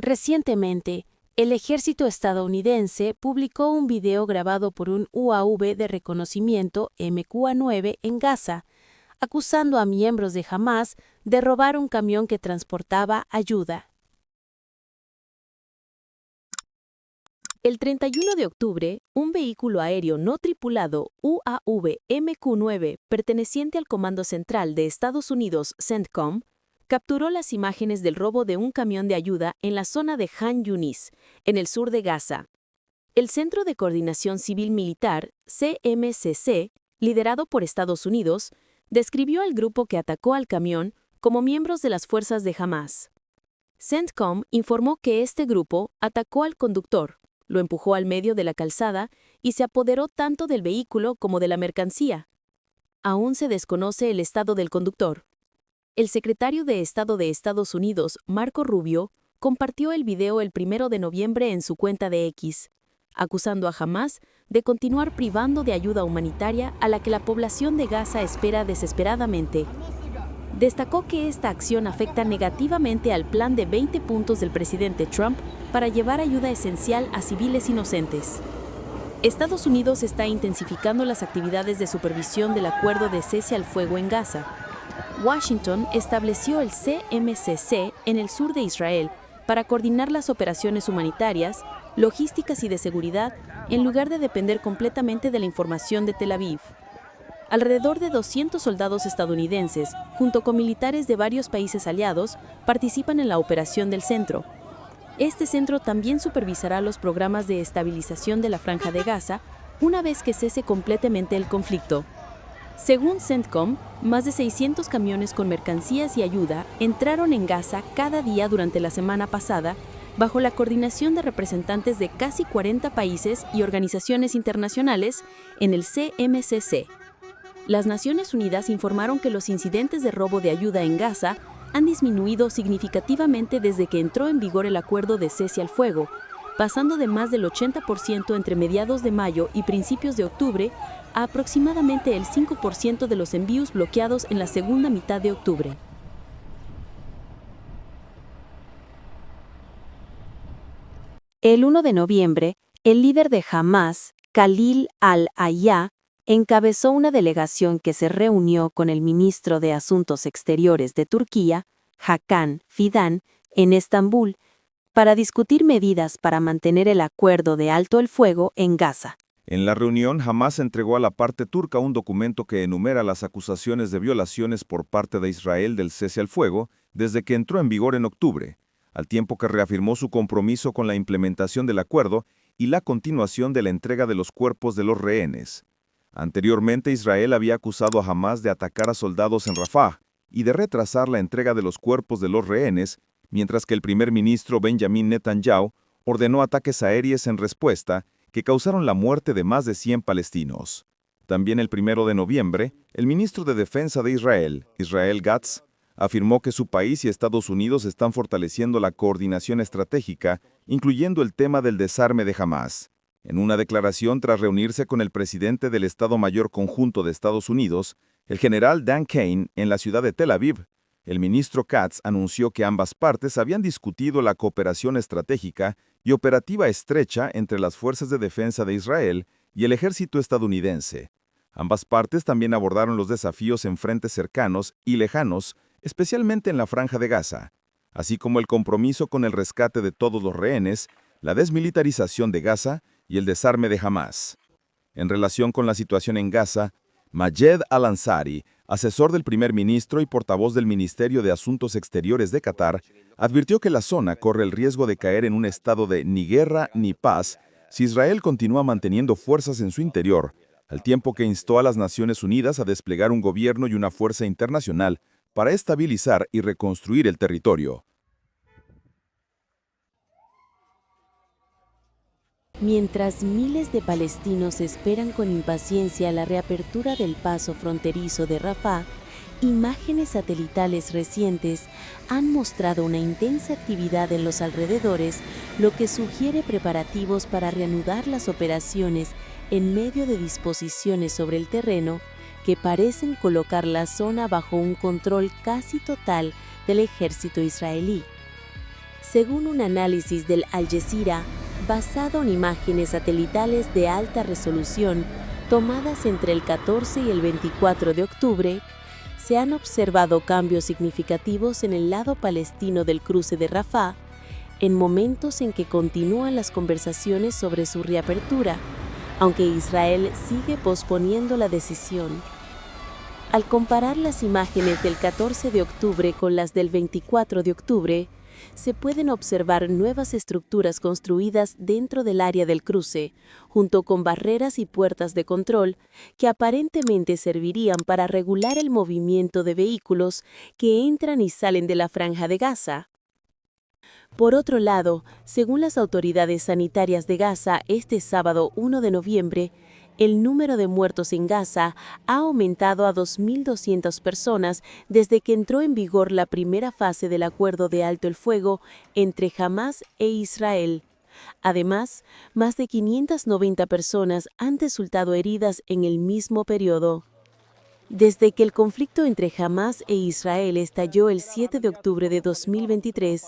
Recientemente, el ejército estadounidense publicó un video grabado por un UAV de reconocimiento MQA-9 en Gaza, acusando a miembros de Hamás de robar un camión que transportaba ayuda. El 31 de octubre, un vehículo aéreo no tripulado UAV MQ-9 perteneciente al Comando Central de Estados Unidos CENTCOM capturó las imágenes del robo de un camión de ayuda en la zona de Han Yunis, en el sur de Gaza. El Centro de Coordinación Civil Militar, CMCC, liderado por Estados Unidos, describió al grupo que atacó al camión como miembros de las fuerzas de Hamás. CENTCOM informó que este grupo atacó al conductor, lo empujó al medio de la calzada y se apoderó tanto del vehículo como de la mercancía. Aún se desconoce el estado del conductor. El secretario de Estado de Estados Unidos, Marco Rubio, compartió el video el 1 de noviembre en su cuenta de X, acusando a Hamás de continuar privando de ayuda humanitaria a la que la población de Gaza espera desesperadamente. Destacó que esta acción afecta negativamente al plan de 20 puntos del presidente Trump para llevar ayuda esencial a civiles inocentes. Estados Unidos está intensificando las actividades de supervisión del acuerdo de cese al fuego en Gaza. Washington estableció el CMCC en el sur de Israel para coordinar las operaciones humanitarias, logísticas y de seguridad, en lugar de depender completamente de la información de Tel Aviv. Alrededor de 200 soldados estadounidenses, junto con militares de varios países aliados, participan en la operación del centro. Este centro también supervisará los programas de estabilización de la Franja de Gaza una vez que cese completamente el conflicto. Según CENTCOM, más de 600 camiones con mercancías y ayuda entraron en Gaza cada día durante la semana pasada, bajo la coordinación de representantes de casi 40 países y organizaciones internacionales en el CMCC. Las Naciones Unidas informaron que los incidentes de robo de ayuda en Gaza han disminuido significativamente desde que entró en vigor el acuerdo de cese al fuego, pasando de más del 80% entre mediados de mayo y principios de octubre a aproximadamente el 5% de los envíos bloqueados en la segunda mitad de octubre. El 1 de noviembre, el líder de Hamás, Khalil al-Hayya, encabezó una delegación que se reunió con el ministro de Asuntos Exteriores de Turquía, Hakan Fidan, en Estambul, para discutir medidas para mantener el acuerdo de alto el fuego en Gaza. En la reunión, Hamás entregó a la parte turca un documento que enumera las acusaciones de violaciones por parte de Israel del cese al fuego desde que entró en vigor en octubre, al tiempo que reafirmó su compromiso con la implementación del acuerdo y la continuación de la entrega de los cuerpos de los rehenes. Anteriormente, Israel había acusado a Hamás de atacar a soldados en Rafah y de retrasar la entrega de los cuerpos de los rehenes, mientras que el primer ministro Benjamin Netanyahu ordenó ataques aéreos en respuesta que causaron la muerte de más de 100 palestinos. También el 1 de noviembre, el ministro de Defensa de Israel, Israel Katz, afirmó que su país y Estados Unidos están fortaleciendo la coordinación estratégica, incluyendo el tema del desarme de Hamás. En una declaración tras reunirse con el presidente del Estado Mayor Conjunto de Estados Unidos, el general Dan Kane, en la ciudad de Tel Aviv, el ministro Katz anunció que ambas partes habían discutido la cooperación estratégica y operativa estrecha entre las fuerzas de defensa de Israel y el ejército estadounidense. Ambas partes también abordaron los desafíos en frentes cercanos y lejanos, especialmente en la Franja de Gaza, así como el compromiso con el rescate de todos los rehenes, la desmilitarización de Gaza y el desarme de Hamás. En relación con la situación en Gaza, Majed al-Ansari, asesor del primer ministro y portavoz del Ministerio de Asuntos Exteriores de Qatar, advirtió que la zona corre el riesgo de caer en un estado de ni guerra ni paz si Israel continúa manteniendo fuerzas en su interior, al tiempo que instó a las Naciones Unidas a desplegar un gobierno y una fuerza internacional para estabilizar y reconstruir el territorio. Mientras miles de palestinos esperan con impaciencia la reapertura del paso fronterizo de Rafah, imágenes satelitales recientes han mostrado una intensa actividad en los alrededores, lo que sugiere preparativos para reanudar las operaciones en medio de disposiciones sobre el terreno que parecen colocar la zona bajo un control casi total del ejército israelí. según un análisis del Al Jazeera basado en imágenes satelitales de alta resolución tomadas entre el 14 y el 24 de octubre, se han observado cambios significativos en el lado palestino del cruce de Rafah, en momentos en que continúan las conversaciones sobre su reapertura, aunque Israel sigue posponiendo la decisión. Al comparar las imágenes del 14 de octubre con las del 24 de octubre, se pueden observar nuevas estructuras construidas dentro del área del cruce, junto con barreras y puertas de control que aparentemente servirían para regular el movimiento de vehículos que entran y salen de la Franja de Gaza. Por otro lado, según las autoridades sanitarias de Gaza, este sábado 1 de noviembre, el número de muertos en Gaza ha aumentado a 2.200 personas desde que entró en vigor la primera fase del acuerdo de alto el fuego entre Hamás e Israel. Además, más de 590 personas han resultado heridas en el mismo periodo. Desde que el conflicto entre Hamás e Israel estalló el 7 de octubre de 2023,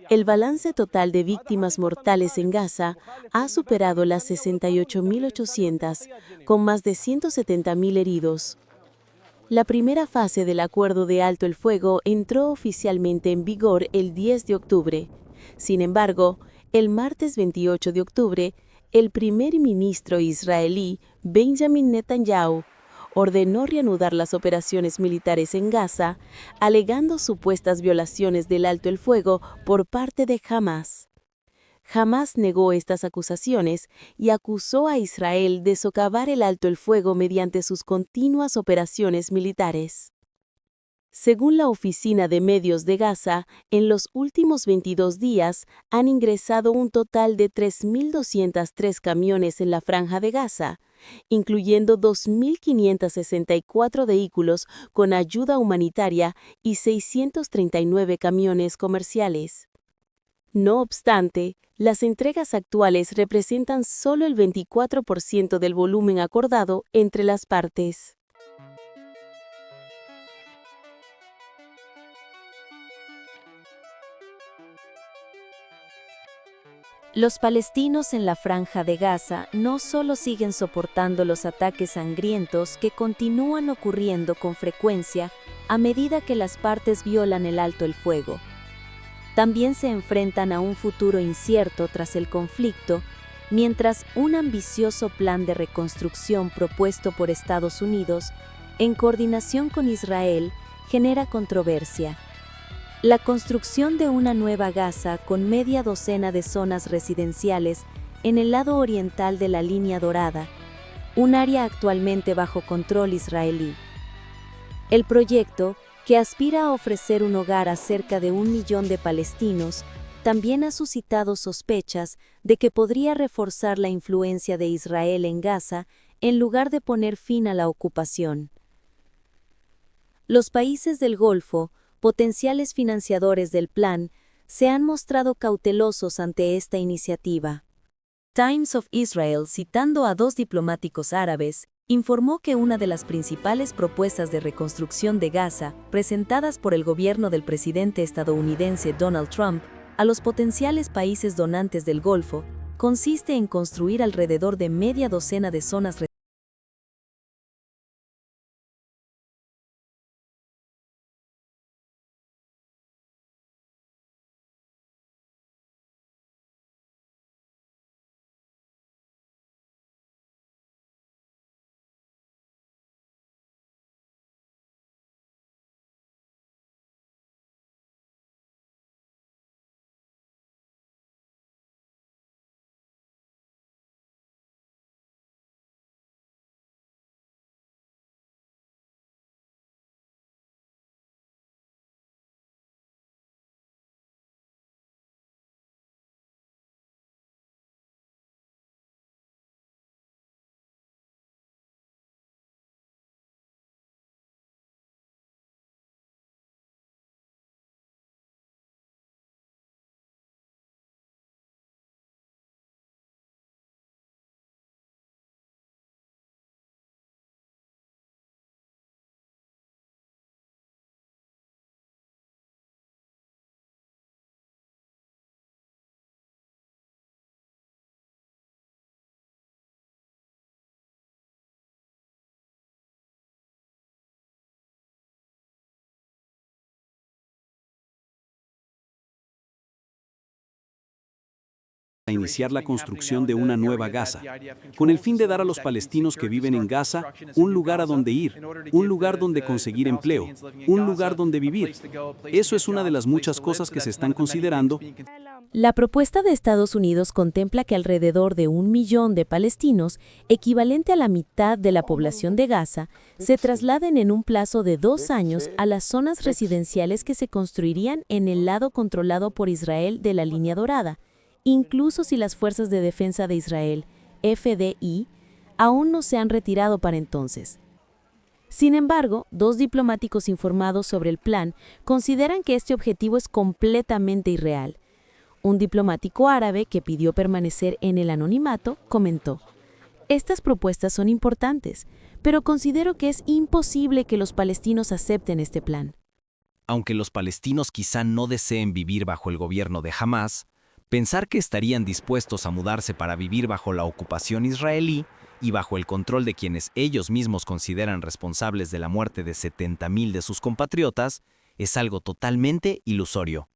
el balance total de víctimas mortales en Gaza ha superado las 68.800, con más de 170.000 heridos. La primera fase del acuerdo de alto el fuego entró oficialmente en vigor el 10 de octubre. Sin embargo, el martes 28 de octubre, el primer ministro israelí, Benjamin Netanyahu, ordenó reanudar las operaciones militares en Gaza, alegando supuestas violaciones del alto el fuego por parte de Hamás. Hamás negó estas acusaciones y acusó a Israel de socavar el alto el fuego mediante sus continuas operaciones militares. Según la Oficina de Medios de Gaza, en los últimos 22 días han ingresado un total de 3.203 camiones en la Franja de Gaza, incluyendo 2.564 vehículos con ayuda humanitaria y 639 camiones comerciales. No obstante, las entregas actuales representan solo el 24% del volumen acordado entre las partes. Los palestinos en la Franja de Gaza no solo siguen soportando los ataques sangrientos que continúan ocurriendo con frecuencia a medida que las partes violan el alto el fuego. También se enfrentan a un futuro incierto tras el conflicto, mientras un ambicioso plan de reconstrucción propuesto por Estados Unidos, en coordinación con Israel, genera controversia. La construcción de una nueva Gaza con media docena de zonas residenciales en el lado oriental de la Línea Dorada, un área actualmente bajo control israelí. El proyecto, que aspira a ofrecer un hogar a cerca de 1 millón de palestinos, también ha suscitado sospechas de que podría reforzar la influencia de Israel en Gaza en lugar de poner fin a la ocupación. Los países del Golfo, potenciales financiadores del plan, se han mostrado cautelosos ante esta iniciativa. Times of Israel, citando a 2 diplomáticos árabes, informó que una de las principales propuestas de reconstrucción de Gaza, presentadas por el gobierno del presidente estadounidense Donald Trump a los potenciales países donantes del Golfo, consiste en construir alrededor de media docena de zonas a iniciar la construcción de una nueva Gaza, con el fin de dar a los palestinos que viven en Gaza un lugar a donde ir, un lugar donde conseguir empleo, un lugar donde vivir. Eso es una de las muchas cosas que se están considerando. La propuesta de Estados Unidos contempla que alrededor de 1 millón de palestinos, equivalente a la mitad de la población de Gaza, se trasladen en un plazo de 2 años a las zonas residenciales que se construirían en el lado controlado por Israel de la Línea Dorada, incluso si las Fuerzas de Defensa de Israel, FDI, aún no se han retirado para entonces. Sin embargo, 2 diplomáticos informados sobre el plan consideran que este objetivo es completamente irreal. Un diplomático árabe que pidió permanecer en el anonimato comentó: «Estas propuestas son importantes, pero considero que es imposible que los palestinos acepten este plan». Aunque los palestinos quizá no deseen vivir bajo el gobierno de Hamás, pensar que estarían dispuestos a mudarse para vivir bajo la ocupación israelí y bajo el control de quienes ellos mismos consideran responsables de la muerte de 70.000 de sus compatriotas es algo totalmente ilusorio.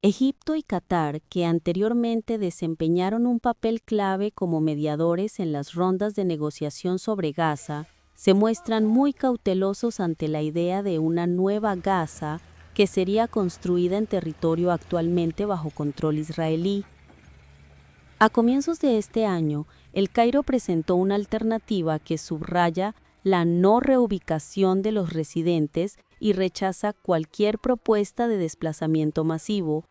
Egipto y Qatar, que anteriormente desempeñaron un papel clave como mediadores en las rondas de negociación sobre Gaza, se muestran muy cautelosos ante la idea de una nueva Gaza que sería construida en territorio actualmente bajo control israelí. A comienzos de este año, El Cairo presentó una alternativa que subraya la no reubicación de los residentes y rechaza cualquier propuesta de desplazamiento masivo,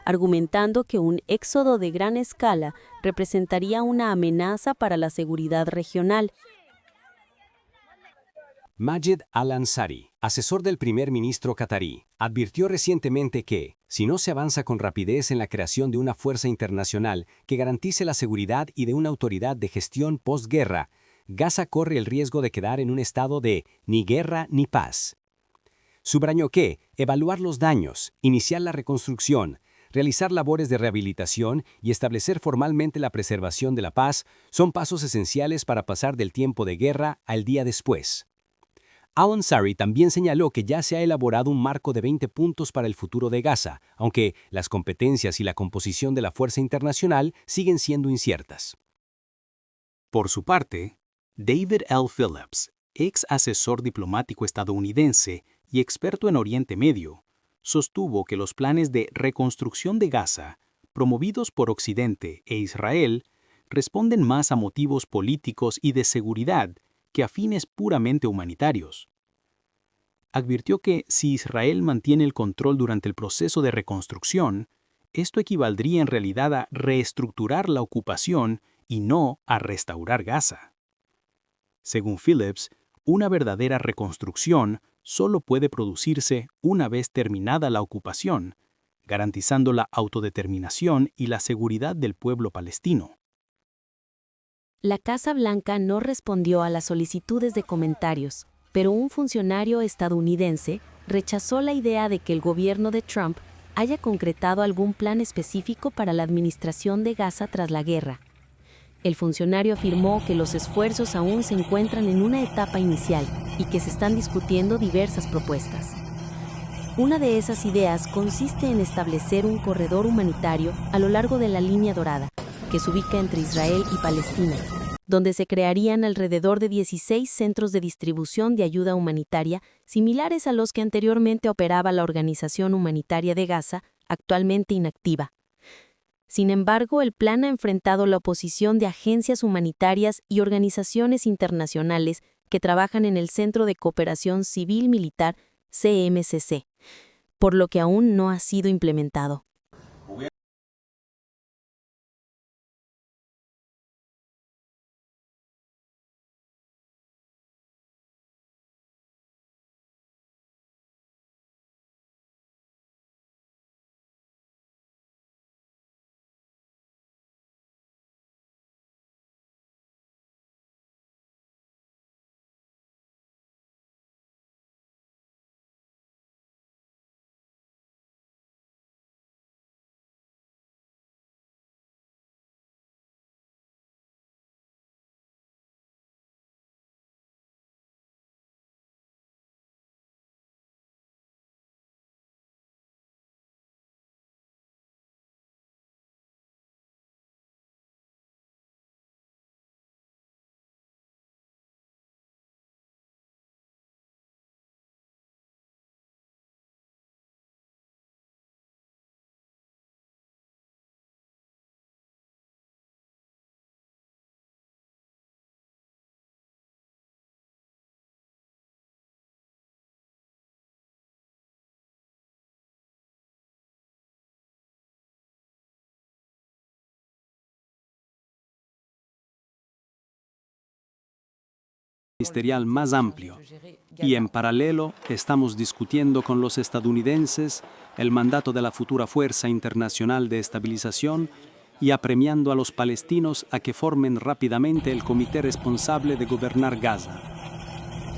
argumentando que un éxodo de gran escala representaría una amenaza para la seguridad regional. Majed al-Ansari, asesor del primer ministro catarí, advirtió recientemente que, si no se avanza con rapidez en la creación de una fuerza internacional que garantice la seguridad y de una autoridad de gestión postguerra, Gaza corre el riesgo de quedar en un estado de ni guerra ni paz. Subrayó que evaluar los daños, iniciar la reconstrucción, realizar labores de rehabilitación y establecer formalmente la preservación de la paz son pasos esenciales para pasar del tiempo de guerra al día después. Al-Ansari también señaló que ya se ha elaborado un marco de 20 puntos para el futuro de Gaza, aunque las competencias y la composición de la fuerza internacional siguen siendo inciertas. Por su parte, David L. Phillips, ex asesor diplomático estadounidense y experto en Oriente Medio, sostuvo que los planes de reconstrucción de Gaza, promovidos por Occidente e Israel, responden más a motivos políticos y de seguridad que a fines puramente humanitarios. Advirtió que si Israel mantiene el control durante el proceso de reconstrucción, esto equivaldría en realidad a reestructurar la ocupación y no a restaurar Gaza. Según Phillips, una verdadera reconstrucción solo puede producirse una vez terminada la ocupación, garantizando la autodeterminación y la seguridad del pueblo palestino. La Casa Blanca no respondió a las solicitudes de comentarios, pero un funcionario estadounidense rechazó la idea de que el gobierno de Trump haya concretado algún plan específico para la administración de Gaza tras la guerra. El funcionario afirmó que los esfuerzos aún se encuentran en una etapa inicial y que se están discutiendo diversas propuestas. Una de esas ideas consiste en establecer un corredor humanitario a lo largo de la Línea Dorada, que se ubica entre Israel y Palestina, donde se crearían alrededor de 16 centros de distribución de ayuda humanitaria similares a los que anteriormente operaba la Organización Humanitaria de Gaza, actualmente inactiva. Sin embargo, el plan ha enfrentado la oposición de agencias humanitarias y organizaciones internacionales que trabajan en el Centro de Cooperación Civil-Militar, CMCC, por lo que aún no ha sido implementado. ministerial más amplio. Y en paralelo estamos discutiendo con los estadounidenses el mandato de la futura Fuerza Internacional de Estabilización y apremiando a los palestinos a que formen rápidamente el comité responsable de gobernar Gaza.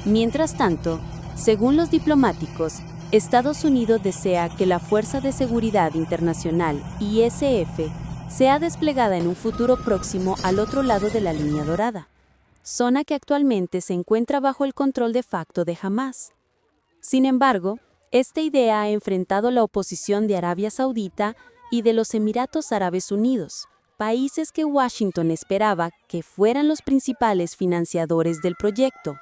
Mientras tanto, según los diplomáticos, Estados Unidos desea que la Fuerza de Seguridad Internacional, ISF, sea desplegada en un futuro próximo al otro lado de la línea dorada, zona que actualmente se encuentra bajo el control de facto de Hamás. Sin embargo, esta idea ha enfrentado la oposición de Arabia Saudita y de los Emiratos Árabes Unidos, países que Washington esperaba que fueran los principales financiadores del proyecto.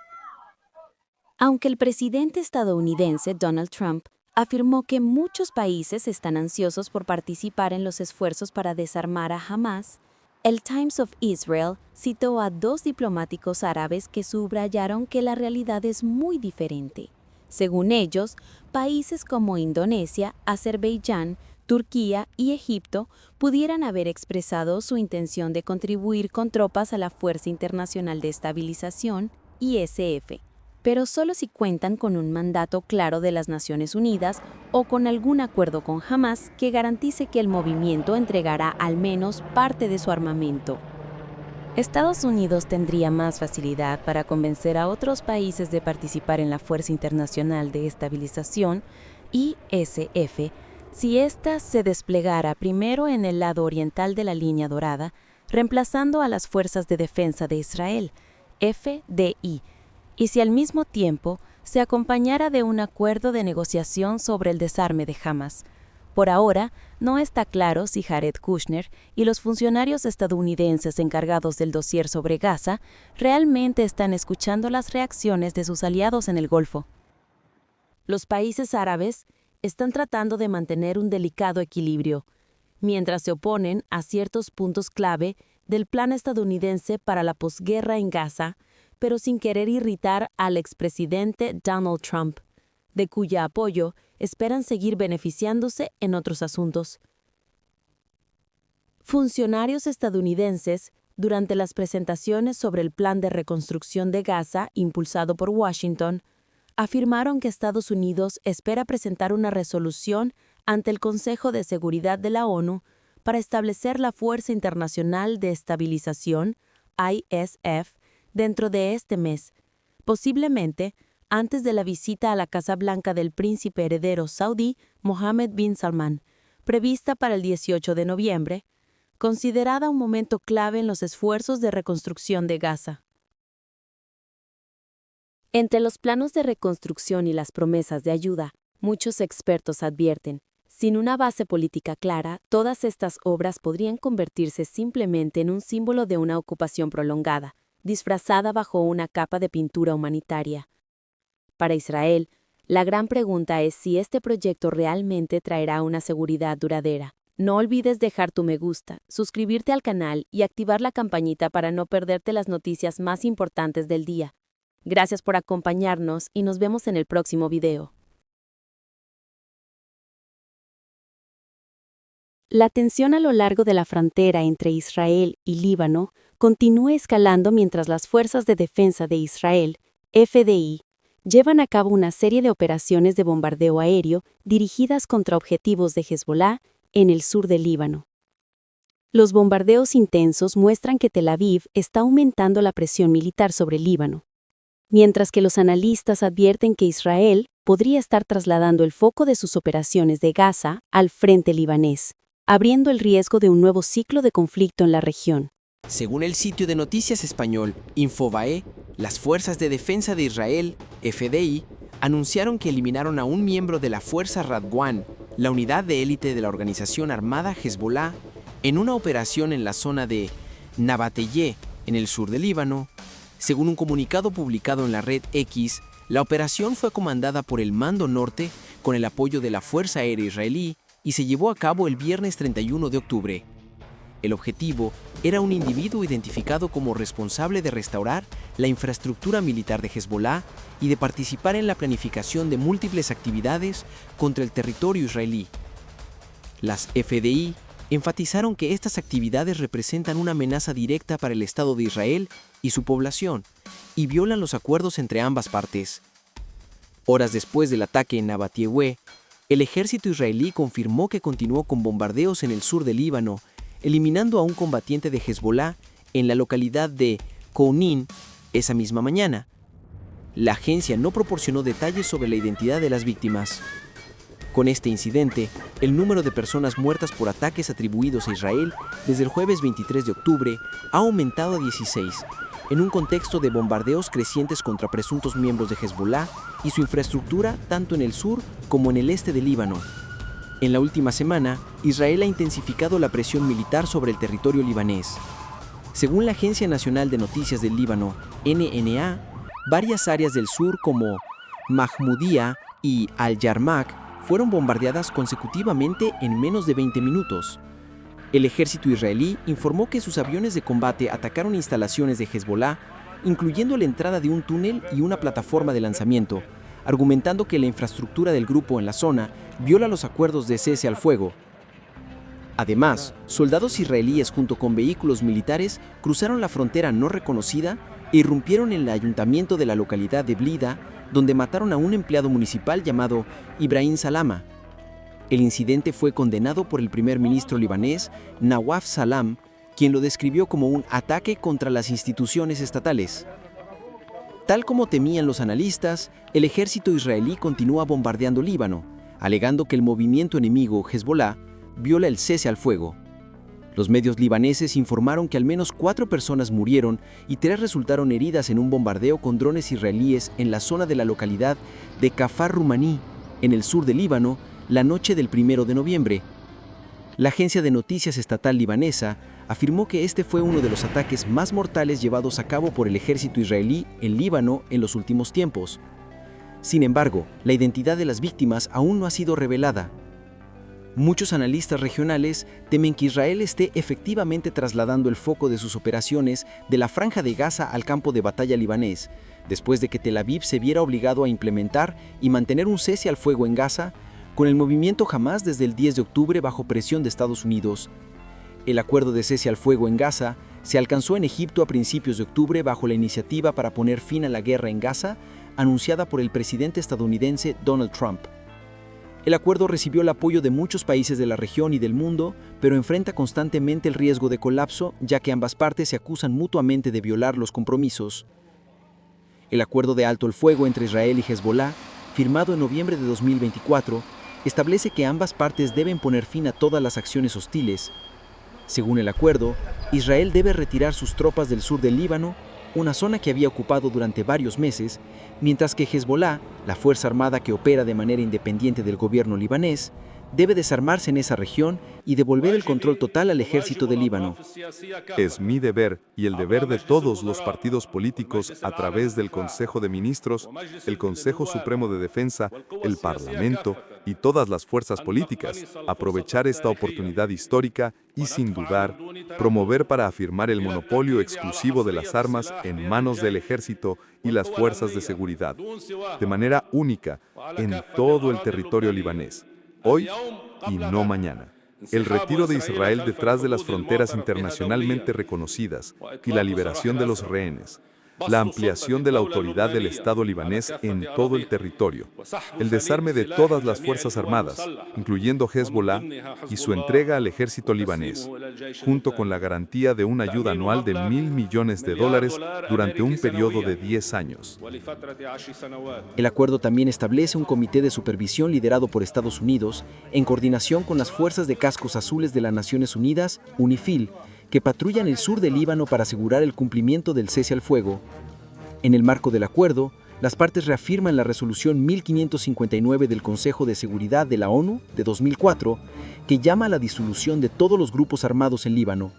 Aunque el presidente estadounidense Donald Trump afirmó que muchos países están ansiosos por participar en los esfuerzos para desarmar a Hamás, el Times of Israel citó a 2 diplomáticos árabes que subrayaron que la realidad es muy diferente. Según ellos, países como Indonesia, Azerbaiyán, Turquía y Egipto pudieran haber expresado su intención de contribuir con tropas a la Fuerza Internacional de Estabilización, ISF, pero solo si cuentan con un mandato claro de las Naciones Unidas o con algún acuerdo con Hamás que garantice que el movimiento entregará al menos parte de su armamento. Estados Unidos tendría más facilidad para convencer a otros países de participar en la Fuerza Internacional de Estabilización, ISF, si ésta se desplegara primero en el lado oriental de la línea dorada, reemplazando a las Fuerzas de Defensa de Israel, FDI, y si al mismo tiempo se acompañara de un acuerdo de negociación sobre el desarme de Hamás. Por ahora, no está claro si Jared Kushner y los funcionarios estadounidenses encargados del dossier sobre Gaza realmente están escuchando las reacciones de sus aliados en el Golfo. Los países árabes están tratando de mantener un delicado equilibrio, mientras se oponen a ciertos puntos clave del plan estadounidense para la posguerra en Gaza, pero sin querer irritar al expresidente Donald Trump, de cuyo apoyo esperan seguir beneficiándose en otros asuntos. Funcionarios estadounidenses, durante las presentaciones sobre el plan de reconstrucción de Gaza impulsado por Washington, afirmaron que Estados Unidos espera presentar una resolución ante el Consejo de Seguridad de la ONU para establecer la Fuerza Internacional de Estabilización, ISF, dentro de este mes, posiblemente antes de la visita a la Casa Blanca del príncipe heredero saudí Mohammed bin Salman, prevista para el 18 de noviembre, considerada un momento clave en los esfuerzos de reconstrucción de Gaza. Entre los planos de reconstrucción y las promesas de ayuda, muchos expertos advierten, sin una base política clara, todas estas obras podrían convertirse simplemente en un símbolo de una ocupación prolongada, disfrazada bajo una capa de pintura humanitaria. Para Israel, la gran pregunta es si este proyecto realmente traerá una seguridad duradera. No olvides dejar tu me gusta, suscribirte al canal y activar la campanita para no perderte las noticias más importantes del día. Gracias por acompañarnos y nos vemos en el próximo video. La tensión a lo largo de la frontera entre Israel y Líbano continúa escalando mientras las Fuerzas de Defensa de Israel, FDI, llevan a cabo una serie de operaciones de bombardeo aéreo dirigidas contra objetivos de Hezbolá en el sur del Líbano. Los bombardeos intensos muestran que Tel Aviv está aumentando la presión militar sobre el Líbano, mientras que los analistas advierten que Israel podría estar trasladando el foco de sus operaciones de Gaza al frente libanés, abriendo el riesgo de un nuevo ciclo de conflicto en la región. Según el sitio de noticias español Infobae, las Fuerzas de Defensa de Israel, FDI, anunciaron que eliminaron a un miembro de la Fuerza Radwan, la unidad de élite de la organización armada Hezbolá, en una operación en la zona de Nabateye, en el sur del Líbano. Según un comunicado publicado en la red X, la operación fue comandada por el Mando Norte con el apoyo de la Fuerza Aérea Israelí y se llevó a cabo el viernes 31 de octubre. El objetivo era un individuo identificado como responsable de restaurar la infraestructura militar de Hezbolá y de participar en la planificación de múltiples actividades contra el territorio israelí. Las FDI enfatizaron que estas actividades representan una amenaza directa para el Estado de Israel y su población, y violan los acuerdos entre ambas partes. Horas después del ataque en Nabatiehué, el ejército israelí confirmó que continuó con bombardeos en el sur del Líbano, eliminando a un combatiente de Hezbolá en la localidad de Kounin esa misma mañana. La agencia no proporcionó detalles sobre la identidad de las víctimas. Con este incidente, el número de personas muertas por ataques atribuidos a Israel desde el jueves 23 de octubre ha aumentado a 16, en un contexto de bombardeos crecientes contra presuntos miembros de Hezbolá y su infraestructura tanto en el sur como en el este del Líbano. En la última semana, Israel ha intensificado la presión militar sobre el territorio libanés. Según la Agencia Nacional de Noticias del Líbano, NNA, varias áreas del sur como Mahmudía y Al-Yarmak fueron bombardeadas consecutivamente en menos de 20 minutos. El ejército israelí informó que sus aviones de combate atacaron instalaciones de Hezbolá, incluyendo la entrada de un túnel y una plataforma de lanzamiento, argumentando que la infraestructura del grupo en la zona viola los acuerdos de cese al fuego. Además, soldados israelíes junto con vehículos militares cruzaron la frontera no reconocida e irrumpieron en el ayuntamiento de la localidad de Blida, donde mataron a un empleado municipal llamado Ibrahim Salama. El incidente fue condenado por el primer ministro libanés, Nawaf Salam, quien lo describió como un ataque contra las instituciones estatales. Tal como temían los analistas, el ejército israelí continúa bombardeando Líbano, alegando que el movimiento enemigo Hezbolá viola el cese al fuego. Los medios libaneses informaron que al menos 4 personas murieron y 3 resultaron heridas en un bombardeo con drones israelíes en la zona de la localidad de Kafar Rumani, en el sur del Líbano, la noche del 1 de noviembre. La agencia de noticias estatal libanesa afirmó que este fue uno de los ataques más mortales llevados a cabo por el ejército israelí en Líbano en los últimos tiempos. Sin embargo, la identidad de las víctimas aún no ha sido revelada. Muchos analistas regionales temen que Israel esté efectivamente trasladando el foco de sus operaciones de la Franja de Gaza al campo de batalla libanés, después de que Tel Aviv se viera obligado a implementar y mantener un cese al fuego en Gaza, con el movimiento Hamás desde el 10 de octubre bajo presión de Estados Unidos. El acuerdo de cese al fuego en Gaza se alcanzó en Egipto a principios de octubre bajo la iniciativa para poner fin a la guerra en Gaza, anunciada por el presidente estadounidense Donald Trump. El acuerdo recibió el apoyo de muchos países de la región y del mundo, pero enfrenta constantemente el riesgo de colapso, ya que ambas partes se acusan mutuamente de violar los compromisos. El acuerdo de alto el fuego entre Israel y Hezbolá, firmado en noviembre de 2024, establece que ambas partes deben poner fin a todas las acciones hostiles. Según el acuerdo, Israel debe retirar sus tropas del sur del Líbano, una zona que había ocupado durante varios meses, mientras que Hezbolá, la fuerza armada que opera de manera independiente del gobierno libanés, debe desarmarse en esa región y devolver el control total al ejército del Líbano. Es mi deber y el deber de todos los partidos políticos a través del Consejo de Ministros, el Consejo Supremo de Defensa, el Parlamento y todas las fuerzas políticas, aprovechar esta oportunidad histórica y, sin dudar, promover para afirmar el monopolio exclusivo de las armas en manos del ejército y las fuerzas de seguridad, de manera única en todo el territorio libanés, hoy y no mañana. El retiro de Israel detrás de las fronteras internacionalmente reconocidas y la liberación de los rehenes, la ampliación de la autoridad del Estado libanés en todo el territorio, el desarme de todas las fuerzas armadas, incluyendo Hezbolá, y su entrega al ejército libanés, junto con la garantía de una ayuda anual de $1.000 millones durante un periodo de 10 años. El acuerdo también establece un comité de supervisión liderado por Estados Unidos, en coordinación con las fuerzas de cascos azules de las Naciones Unidas, UNIFIL, que patrullan el sur del Líbano para asegurar el cumplimiento del cese al fuego. En el marco del acuerdo, las partes reafirman la resolución 1559 del Consejo de Seguridad de la ONU de 2004, que llama a la disolución de todos los grupos armados en Líbano.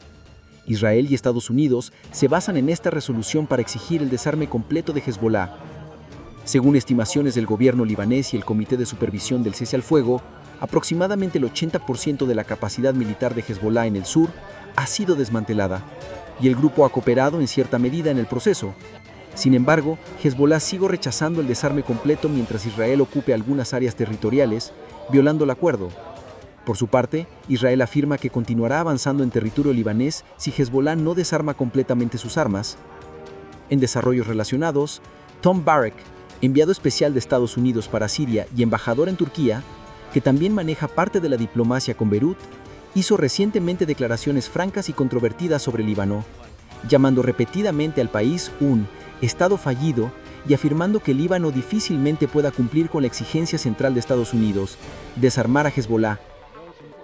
Israel y Estados Unidos se basan en esta resolución para exigir el desarme completo de Hezbolá. Según estimaciones del gobierno libanés y el Comité de Supervisión del Cese al Fuego, aproximadamente el 80% de la capacidad militar de Hezbolá en el sur ha sido desmantelada, y el grupo ha cooperado en cierta medida en el proceso. Sin embargo, Hezbolá sigue rechazando el desarme completo mientras Israel ocupe algunas áreas territoriales, violando el acuerdo. Por su parte, Israel afirma que continuará avanzando en territorio libanés si Hezbollah no desarma completamente sus armas. En desarrollos relacionados, Tom Barrack, enviado especial de Estados Unidos para Siria y embajador en Turquía, que también maneja parte de la diplomacia con Beirut, hizo recientemente declaraciones francas y controvertidas sobre Líbano, llamando repetidamente al país un Estado fallido y afirmando que Líbano difícilmente pueda cumplir con la exigencia central de Estados Unidos, desarmar a Hezbollah.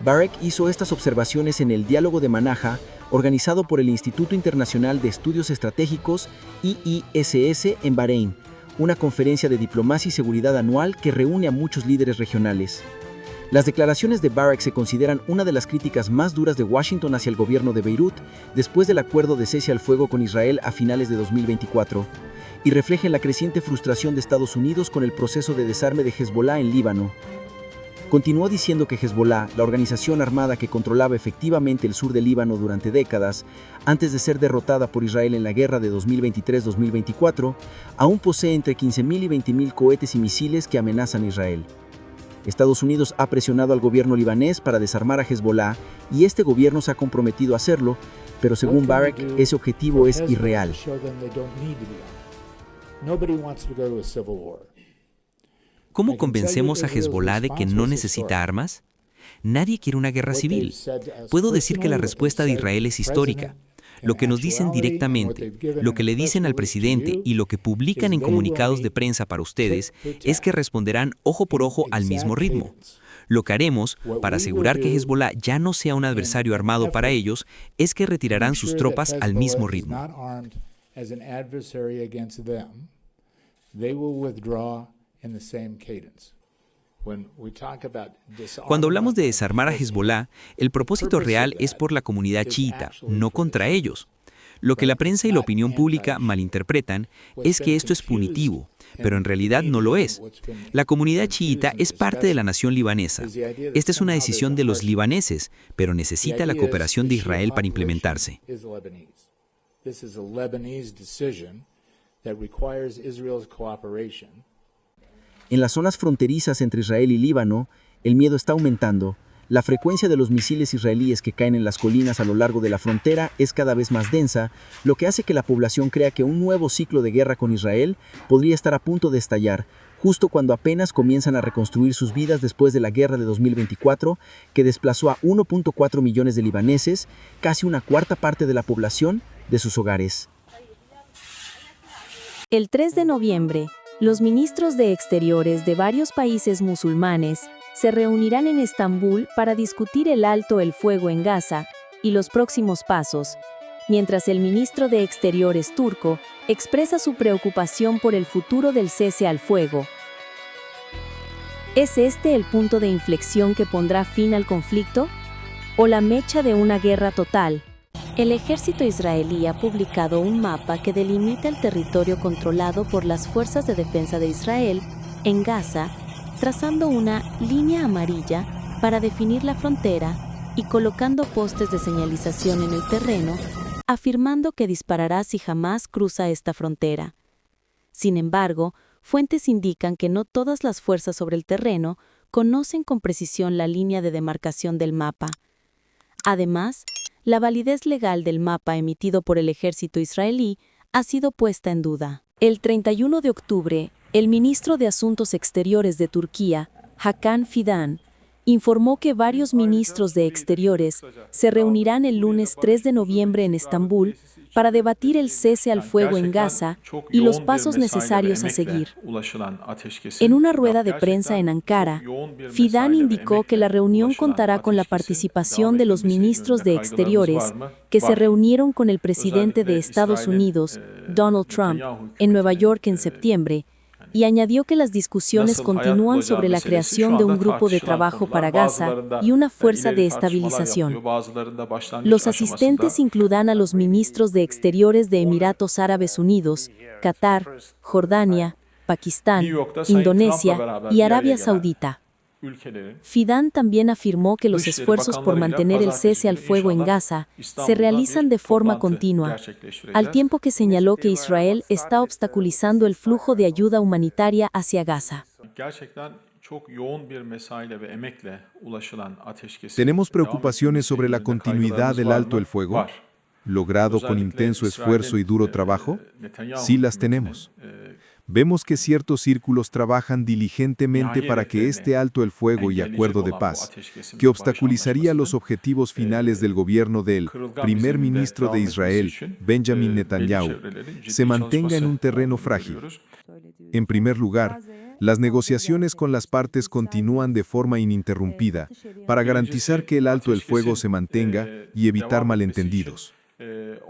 Barrack hizo estas observaciones en el Diálogo de Manaja, organizado por el Instituto Internacional de Estudios Estratégicos IISS en Bahrein, una conferencia de diplomacia y seguridad anual que reúne a muchos líderes regionales. Las declaraciones de Barrack se consideran una de las críticas más duras de Washington hacia el gobierno de Beirut después del acuerdo de cese al fuego con Israel a finales de 2024, y reflejan la creciente frustración de Estados Unidos con el proceso de desarme de Hezbollah en Líbano. Continuó diciendo que Hezbollah, la organización armada que controlaba efectivamente el sur del Líbano durante décadas, antes de ser derrotada por Israel en la guerra de 2023-2024, aún posee entre 15.000 y 20.000 cohetes y misiles que amenazan a Israel. Estados Unidos ha presionado al gobierno libanés para desarmar a Hezbollah y este gobierno se ha comprometido a hacerlo, pero según Barrack, ese objetivo es irreal. ¿Cómo convencemos a Hezbollah de que no necesita armas? Nadie quiere una guerra civil. Puedo decir que la respuesta de Israel es histórica. Lo que nos dicen directamente, lo que le dicen al presidente y lo que publican en comunicados de prensa para ustedes es que responderán ojo por ojo al mismo ritmo. Lo que haremos para asegurar que Hezbollah ya no sea un adversario armado para ellos es que retirarán sus tropas al mismo ritmo. Cuando hablamos de desarmar a Hezbollah, el propósito real es por la comunidad chiita, no contra ellos. Lo que la prensa y la opinión pública malinterpretan es que esto es punitivo, pero en realidad no lo es. La comunidad chiita es parte de la nación libanesa. Esta es una decisión de los libaneses, pero necesita la cooperación de Israel para implementarse. En las zonas fronterizas entre Israel y Líbano, el miedo está aumentando. La frecuencia de los misiles israelíes que caen en las colinas a lo largo de la frontera es cada vez más densa, lo que hace que la población crea que un nuevo ciclo de guerra con Israel podría estar a punto de estallar, justo cuando apenas comienzan a reconstruir sus vidas después de la guerra de 2024, que desplazó a 1.4 millones de libaneses, casi una cuarta parte de la población, de sus hogares. El 3 de noviembre, los ministros de Exteriores de varios países musulmanes se reunirán en Estambul para discutir el alto el fuego en Gaza y los próximos pasos, mientras el ministro de Exteriores turco expresa su preocupación por el futuro del cese al fuego. ¿Es este el punto de inflexión que pondrá fin al conflicto? ¿O la mecha de una guerra total? El ejército israelí ha publicado un mapa que delimita el territorio controlado por las Fuerzas de Defensa de Israel en Gaza, trazando una línea amarilla para definir la frontera y colocando postes de señalización en el terreno, afirmando que disparará si Hamás cruza esta frontera. Sin embargo, fuentes indican que no todas las fuerzas sobre el terreno conocen con precisión la línea de demarcación del mapa. Además, la validez legal del mapa emitido por el ejército israelí ha sido puesta en duda. El 31 de octubre, el ministro de Asuntos Exteriores de Turquía, Hakan Fidan, informó que varios ministros de Exteriores se reunirán el lunes 3 de noviembre en Estambul para debatir el cese al fuego en Gaza y los pasos necesarios a seguir. En una rueda de prensa en Ankara, Fidan indicó que la reunión contará con la participación de los ministros de Exteriores que se reunieron con el presidente de Estados Unidos, Donald Trump, en Nueva York en septiembre, y añadió que las discusiones continúan sobre la creación de un grupo de trabajo para Gaza y una fuerza de estabilización. Los asistentes incluirán a los ministros de Exteriores de Emiratos Árabes Unidos, Qatar, Jordania, Pakistán, Indonesia y Arabia Saudita. Fidan también afirmó que los esfuerzos por mantener el cese al fuego en Gaza se realizan de forma continua, al tiempo que señaló que Israel está obstaculizando el flujo de ayuda humanitaria hacia Gaza. ¿Tenemos preocupaciones sobre la continuidad del alto el fuego, logrado con intenso esfuerzo y duro trabajo? Sí las tenemos. Vemos que ciertos círculos trabajan diligentemente para que este alto el fuego y acuerdo de paz, que obstaculizaría los objetivos finales del gobierno del primer ministro de Israel, Benjamin Netanyahu, se mantenga en un terreno frágil. En primer lugar, las negociaciones con las partes continúan de forma ininterrumpida para garantizar que el alto el fuego se mantenga y evitar malentendidos.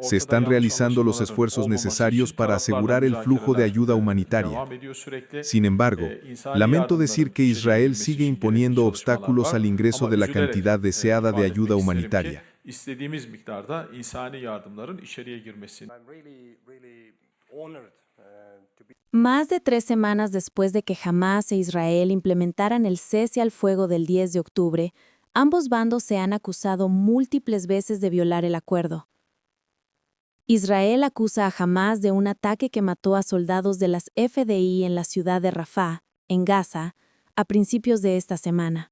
Se están realizando los esfuerzos necesarios para asegurar el flujo de ayuda humanitaria. Sin embargo, lamento decir que Israel sigue imponiendo obstáculos al ingreso de la cantidad deseada de ayuda humanitaria. Más de 3 semanas después de que Hamás e Israel implementaran el cese al fuego del 10 de octubre, ambos bandos se han acusado múltiples veces de violar el acuerdo. Israel acusa a Hamás de un ataque que mató a soldados de las FDI en la ciudad de Rafah, en Gaza, a principios de esta semana.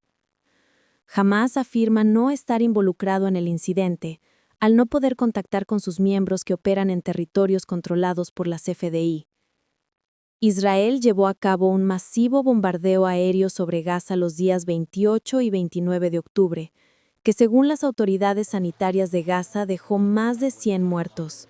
Hamás afirma no estar involucrado en el incidente, al no poder contactar con sus miembros que operan en territorios controlados por las FDI. Israel llevó a cabo un masivo bombardeo aéreo sobre Gaza los días 28 y 29 de octubre, que según las autoridades sanitarias de Gaza dejó más de 100 muertos.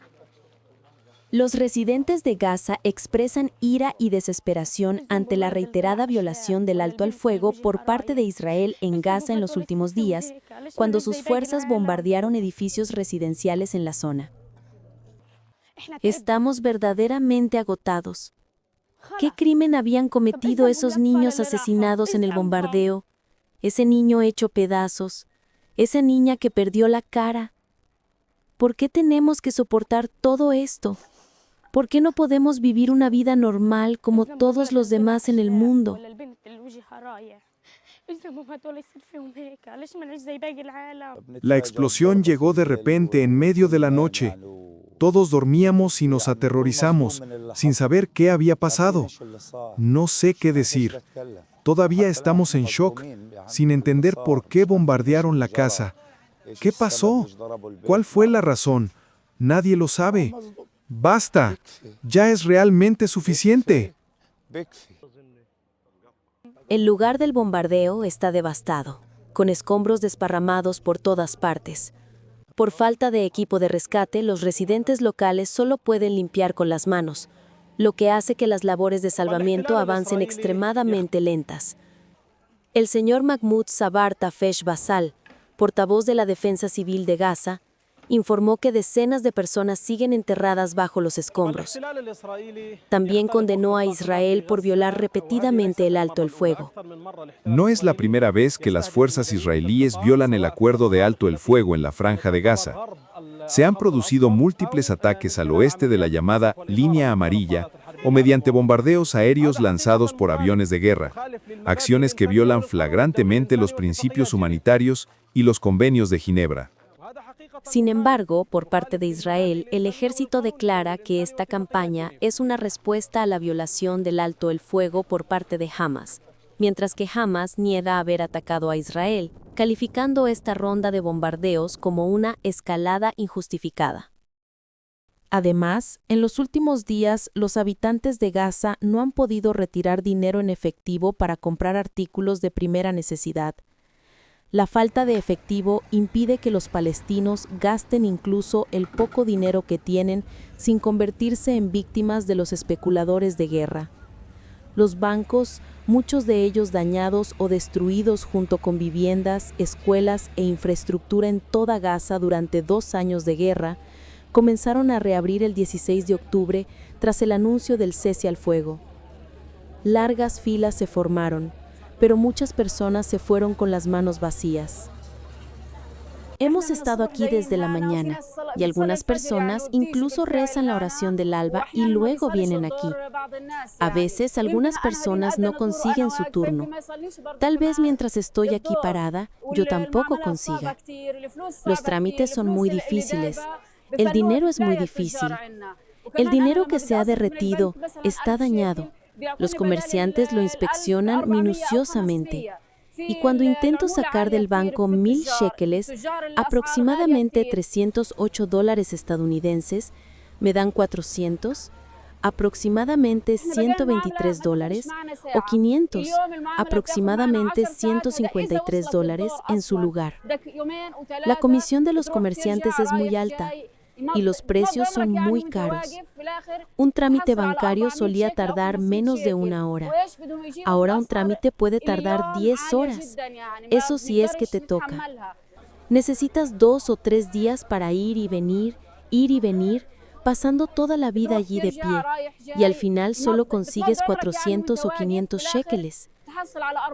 Los residentes de Gaza expresan ira y desesperación ante la reiterada violación del alto al fuego por parte de Israel en Gaza en los últimos días, cuando sus fuerzas bombardearon edificios residenciales en la zona. Estamos verdaderamente agotados. ¿Qué crimen habían cometido esos niños asesinados en el bombardeo? Ese niño hecho pedazos. Esa niña que perdió la cara. ¿Por qué tenemos que soportar todo esto? ¿Por qué no podemos vivir una vida normal como todos los demás en el mundo? La explosión llegó de repente en medio de la noche. Todos dormíamos y nos aterrorizamos, sin saber qué había pasado. No sé qué decir. Todavía estamos en shock, sin entender por qué bombardearon la casa. ¿Qué pasó? ¿Cuál fue la razón? Nadie lo sabe. ¡Basta! Ya es realmente suficiente. El lugar del bombardeo está devastado, con escombros desparramados por todas partes. Por falta de equipo de rescate, los residentes locales solo pueden limpiar con las manos, lo que hace que las labores de salvamiento avancen extremadamente lentas. El señor Mahmoud Sabar Tafesh Basal, portavoz de la Defensa Civil de Gaza, informó que decenas de personas siguen enterradas bajo los escombros. También condenó a Israel por violar repetidamente el alto el fuego. No es la primera vez que las fuerzas israelíes violan el acuerdo de alto el fuego en la Franja de Gaza. Se han producido múltiples ataques al oeste de la llamada Línea Amarilla o mediante bombardeos aéreos lanzados por aviones de guerra, acciones que violan flagrantemente los principios humanitarios y los convenios de Ginebra. Sin embargo, por parte de Israel, el ejército declara que esta campaña es una respuesta a la violación del alto el fuego por parte de Hamás, mientras que Hamás niega haber atacado a Israel, calificando esta ronda de bombardeos como una escalada injustificada. Además, en los últimos días, los habitantes de Gaza no han podido retirar dinero en efectivo para comprar artículos de primera necesidad. La falta de efectivo impide que los palestinos gasten incluso el poco dinero que tienen sin convertirse en víctimas de los especuladores de guerra. Los bancos, muchos de ellos dañados o destruidos junto con viviendas, escuelas e infraestructura en toda Gaza durante 2 años de guerra, comenzaron a reabrir el 16 de octubre tras el anuncio del cese al fuego. Largas filas se formaron, pero muchas personas se fueron con las manos vacías. Hemos estado aquí desde la mañana, y algunas personas incluso rezan la oración del alba y luego vienen aquí. A veces algunas personas no consiguen su turno. Tal vez mientras estoy aquí parada, yo tampoco consiga. Los trámites son muy difíciles. El dinero es muy difícil. El dinero que se ha derretido está dañado. Los comerciantes lo inspeccionan minuciosamente. Y cuando intento sacar del banco 1.000 shekeles, aproximadamente $308 estadounidenses, me dan 400, aproximadamente $123, o 500, aproximadamente $153 en su lugar. La comisión de los comerciantes es muy alta y los precios son muy caros. Un trámite bancario solía tardar menos de 1 hora. Ahora un trámite puede tardar 10 horas. Eso sí es que te toca. Necesitas 2 o 3 días para ir y venir, pasando toda la vida allí de pie, y al final solo consigues 400 o 500 shekeles.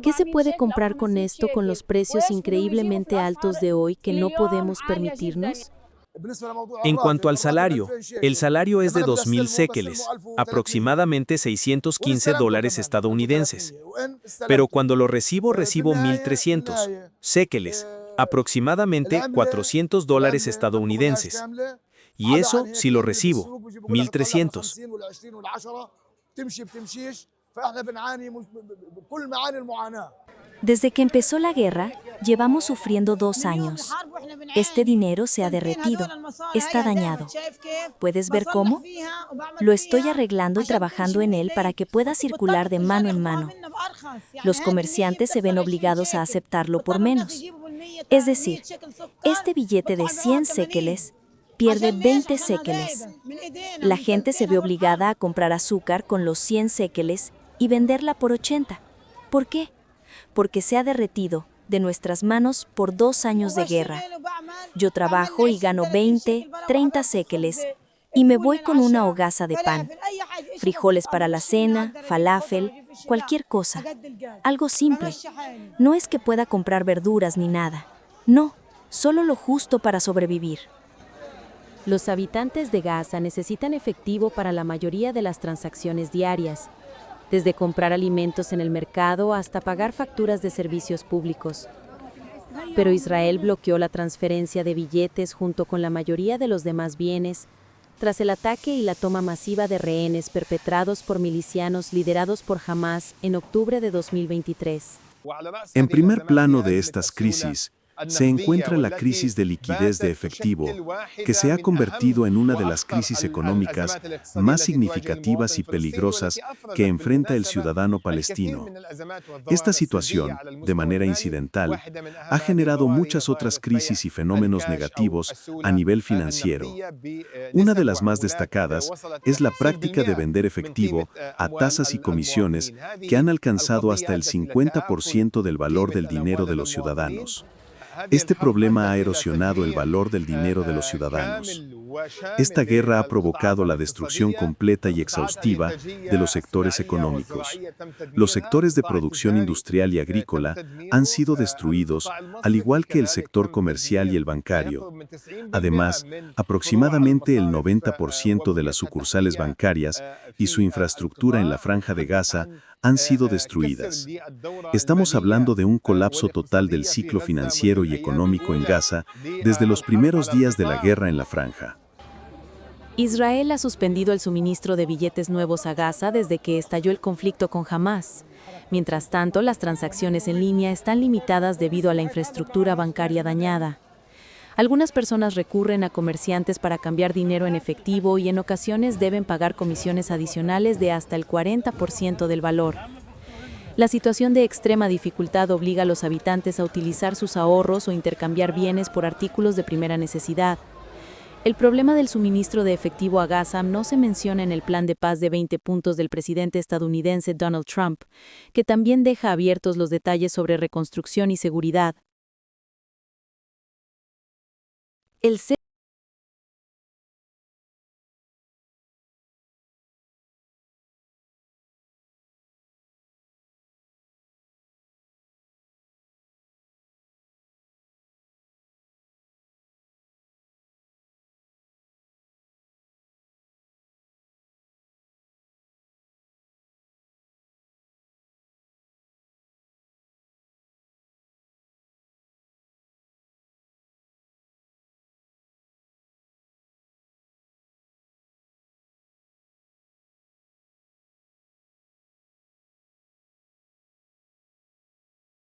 ¿Qué se puede comprar con esto con los precios increíblemente altos de hoy que no podemos permitirnos? En cuanto al salario, el salario es de 2.000 séqueles, aproximadamente $615 estadounidenses. Pero cuando lo recibo 1.300 séqueles, aproximadamente $400 estadounidenses. Y eso si lo recibo, 1.300. Desde que empezó la guerra, llevamos sufriendo 2 años. Este dinero se ha derretido, está dañado. ¿Puedes ver cómo? Lo estoy arreglando y trabajando en él para que pueda circular de mano en mano. Los comerciantes se ven obligados a aceptarlo por menos. Es decir, este billete de 100 séqueles pierde 20 séqueles. La gente se ve obligada a comprar azúcar con los 100 séqueles y venderla por 80. ¿Por qué? Porque se ha derretido de nuestras manos por 2 años de guerra. Yo trabajo y gano 20, 30 séqueles y me voy con una hogaza de pan. Frijoles para la cena, falafel, cualquier cosa. Algo simple. No es que pueda comprar verduras ni nada. No, solo lo justo para sobrevivir. Los habitantes de Gaza necesitan efectivo para la mayoría de las transacciones diarias, desde comprar alimentos en el mercado hasta pagar facturas de servicios públicos. Pero Israel bloqueó la transferencia de billetes junto con la mayoría de los demás bienes, tras el ataque y la toma masiva de rehenes perpetrados por milicianos liderados por Hamás en octubre de 2023. En primer plano de estas crisis, se encuentra la crisis de liquidez de efectivo, que se ha convertido en una de las crisis económicas más significativas y peligrosas que enfrenta el ciudadano palestino. Esta situación, de manera incidental, ha generado muchas otras crisis y fenómenos negativos a nivel financiero. Una de las más destacadas es la práctica de vender efectivo a tasas y comisiones que han alcanzado hasta el 50% del valor del dinero de los ciudadanos. Este problema ha erosionado el valor del dinero de los ciudadanos. Esta guerra ha provocado la destrucción completa y exhaustiva de los sectores económicos. Los sectores de producción industrial y agrícola han sido destruidos, al igual que el sector comercial y el bancario. Además, aproximadamente el 90% de las sucursales bancarias y su infraestructura en la Franja de Gaza han sido destruidas. Estamos hablando de un colapso total del ciclo financiero y económico en Gaza desde los primeros días de la guerra en la Franja. Israel ha suspendido el suministro de billetes nuevos a Gaza desde que estalló el conflicto con Hamás. Mientras tanto, las transacciones en línea están limitadas debido a la infraestructura bancaria dañada. Algunas personas recurren a comerciantes para cambiar dinero en efectivo y en ocasiones deben pagar comisiones adicionales de hasta el 40% del valor. La situación de extrema dificultad obliga a los habitantes a utilizar sus ahorros o intercambiar bienes por artículos de primera necesidad. El problema del suministro de efectivo a Gaza no se menciona en el plan de paz de 20 puntos del presidente estadounidense Donald Trump, que también deja abiertos los detalles sobre reconstrucción y seguridad. El